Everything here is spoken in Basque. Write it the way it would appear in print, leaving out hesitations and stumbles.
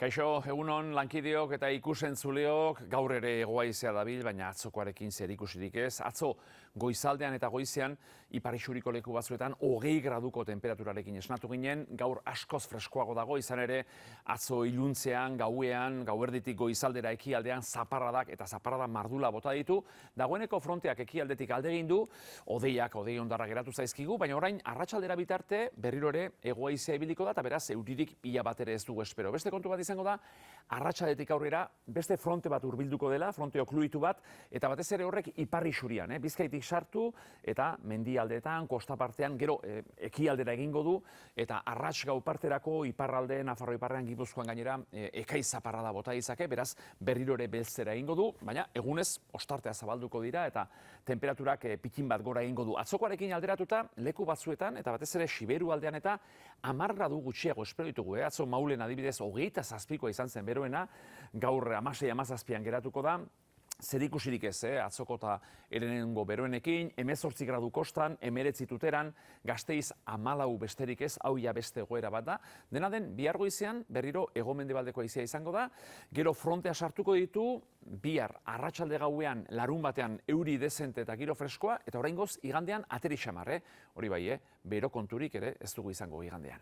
Kaixo, egunon lankideok eta ikusentzuleok gaur ere hegoaizea dabil, baina atzokoarekin zerikusirik ez. Atzo goizaldean eta goizean ipar isuriko leku batzuetan 20 graduko temperaturarekin esnatu ginen, gaur askoz freskoago dago, izan ere atzo iluntzean, gauean, gauerditik goizaldera ekialdean zaparradak eta zaparrada mardula bota ditu. Dagoeneko fronteak ekialdetik alde egin du, hodei hondarra geratu zaizkigu, baina orain arratsaldera bitarte berriro ere hegoaizea ibiliko da eta beraz euririk pila bat ere ez dugu espero. Beste kontu bat izango da, arratsaldetik aurrera beste fronte bat hurbilduko dela, fronte okluitu bat, eta batez ere horrek ipar isurian, Bizkaitik sartu eta mendialdeetan, kosta partean, gero ekialdera egingo du, eta arrats gau parterako iparralde, Nafarro iparrean, Gipuzkoan gainera, ekaiz zaparrada bota izake, beraz berriro ere beltzera egingo du, baina egunez ostartea zabalduko dira eta temperaturak pikin bat gora egingo du. Atzokoarekin alderatuta, leku batzuetan, eta batez ere Siberu aldean eta 10 gradu gutxiago espero ditugu, Atzo Maulen adibidez 27koa izan zen beroena, gaur 16-17an geratuko da. Zerikusirik ez, atzoko eta erenengo beroenekin, 18 gradu kostan, 19 Tuteran, Gasteiz 14 besterik ez, hau ja beste egoera bat da. Dena den, bihar goizean berriro hego-mendebaldeko haizea izango da, gero frontea sartuko ditu, bihar arratsalde gauean larun batean euri dezente eta giro freskoa, eta oraingoz igandean ateri xamar, hori bai, bero konturik ere ez dugu izango igandean.